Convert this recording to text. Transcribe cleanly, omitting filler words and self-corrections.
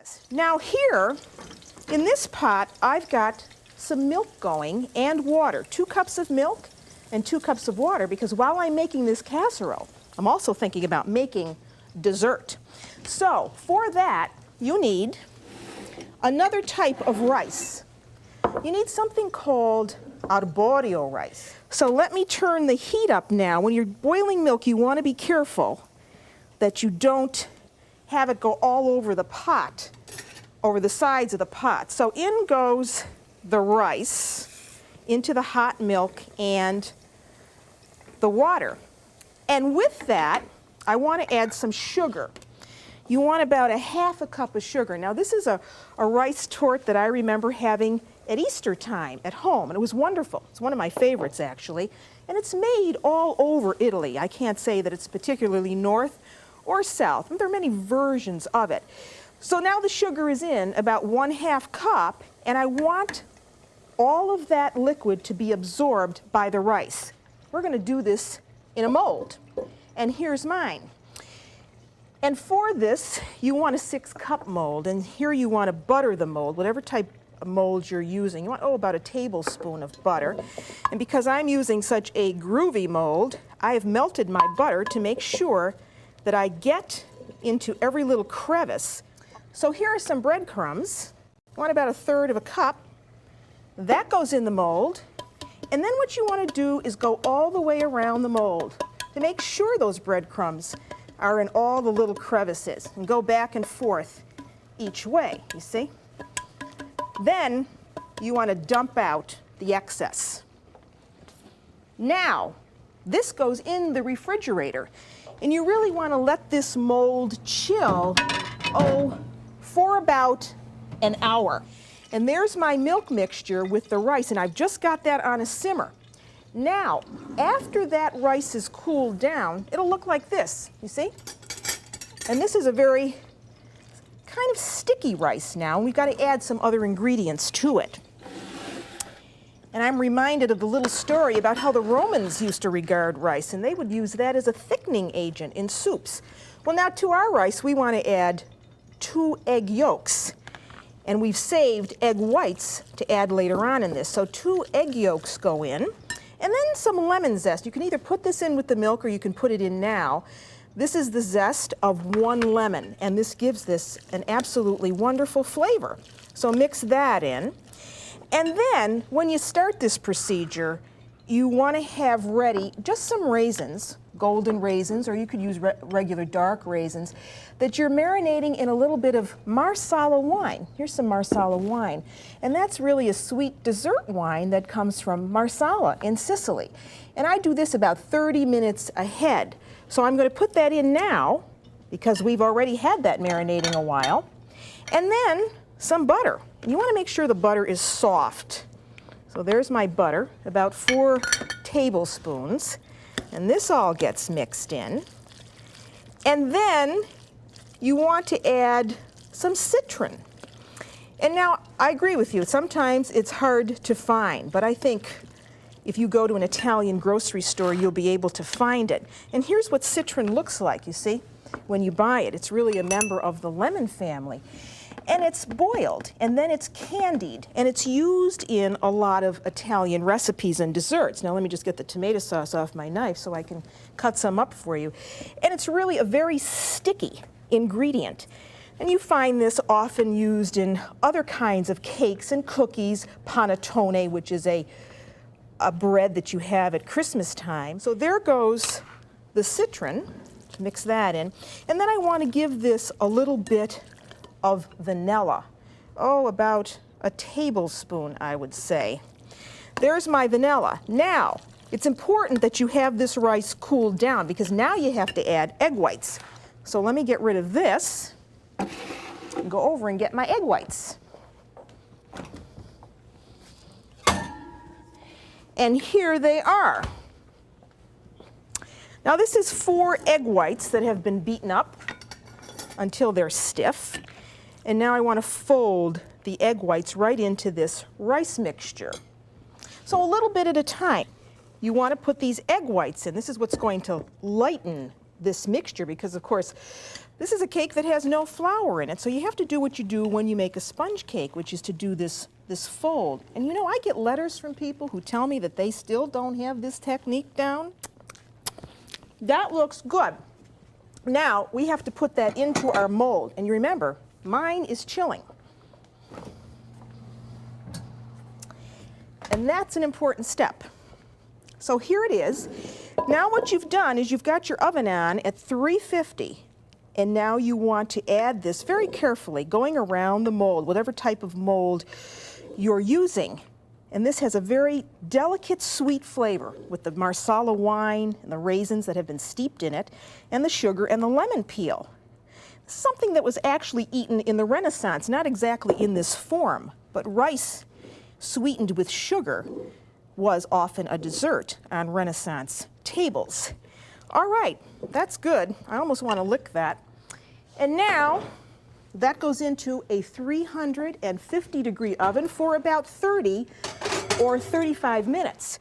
does. Now here, in this pot, I've got some milk going and water. 2 cups of milk and 2 cups of water, because while I'm making this casserole, I'm also thinking about making dessert. So for that, you need another type of rice. You need something called arborio rice. So let me turn the heat up now. When you're boiling milk, you want to be careful that you don't have it go all over the pot, over the sides of the pot. So in goes the rice into the hot milk and the water. And with that, I want to add some sugar. You want about 1/2 cup of sugar. Now this is a rice torte that I remember having at Easter time at home, and it was wonderful. It's one of my favorites actually, and it's made all over Italy. I can't say that it's particularly north or south. There are many versions of it. So now the sugar is in, about 1/2 cup, and I want all of that liquid to be absorbed by the rice. We're going to do this in a mold, and here's mine. And for this, you want a 6-cup mold, and here you want to butter the mold, whatever type of mold you're using. You want, about a tablespoon of butter. And because I'm using such a groovy mold, I have melted my butter to make sure that I get into every little crevice. So here are some breadcrumbs. You want about 1/3 of a cup. That goes in the mold. And then what you want to do is go all the way around the mold to make sure those breadcrumbs are in all the little crevices, and go back and forth each way, you see? Then you want to dump out the excess. Now, this goes in the refrigerator, and you really want to let this mold chill, for about an hour. And there's my milk mixture with the rice, and I've just got that on a simmer. Now, after that rice is cooled down, it'll look like this, you see? And this is a very kind of sticky rice now, and we've got to add some other ingredients to it. And I'm reminded of the little story about how the Romans used to regard rice, and they would use that as a thickening agent in soups. Well, now to our rice, we want to add 2 egg yolks. And we've saved egg whites to add later on in this. So 2 egg yolks go in. And then some lemon zest. You can either put this in with the milk or you can put it in now. This is the zest of 1 lemon, and this gives this an absolutely wonderful flavor. So mix that in. And then when you start this procedure, you want to have ready just some raisins, golden raisins, or you could use regular dark raisins, that you're marinating in a little bit of Marsala wine. Here's some Marsala wine. And that's really a sweet dessert wine that comes from Marsala in Sicily. And I do this about 30 minutes ahead. So I'm going to put that in now, because we've already had that marinating a while. And then some butter. You want to make sure the butter is soft. So there's my butter, about 4 tablespoons. And this all gets mixed in. And then you want to add some citron. And now, I agree with you, sometimes it's hard to find, but I think if you go to an Italian grocery store, you'll be able to find it. And here's what citron looks like, you see, when you buy it. It's really a member of the lemon family. And it's boiled, and then it's candied, and it's used in a lot of Italian recipes and desserts. Now let me just get the tomato sauce off my knife so I can cut some up for you. And it's really a very sticky ingredient. And you find this often used in other kinds of cakes and cookies, panettone, which is a bread that you have at Christmas time. So there goes the citron, mix that in. And then I want to give this a little bit of vanilla. About a tablespoon, I would say. There's my vanilla. Now, it's important that you have this rice cooled down, because now you have to add egg whites. So let me get rid of this and go over and get my egg whites. And here they are. Now this is 4 egg whites that have been beaten up until they're stiff. And now I want to fold the egg whites right into this rice mixture. So a little bit at a time. You want to put these egg whites in. This is what's going to lighten this mixture, because of course This is a cake that has no flour in it, so you have to do what you do when you make a sponge cake, which is to do this fold. And you know, I get letters from people who tell me that they still don't have this technique down. That looks good. Now, we have to put that into our mold. And you remember, mine is chilling. And that's an important step. So here it is. Now what you've done is you've got your oven on at 350. And now you want to add this very carefully, going around the mold, whatever type of mold you're using. And this has a very delicate, sweet flavor with the Marsala wine and the raisins that have been steeped in it, and the sugar and the lemon peel. Something that was actually eaten in the Renaissance, not exactly in this form, but rice sweetened with sugar was often a dessert on Renaissance tables. All right, that's good. I almost want to lick that. And now that goes into a 350-degree oven for about 30 or 35 minutes.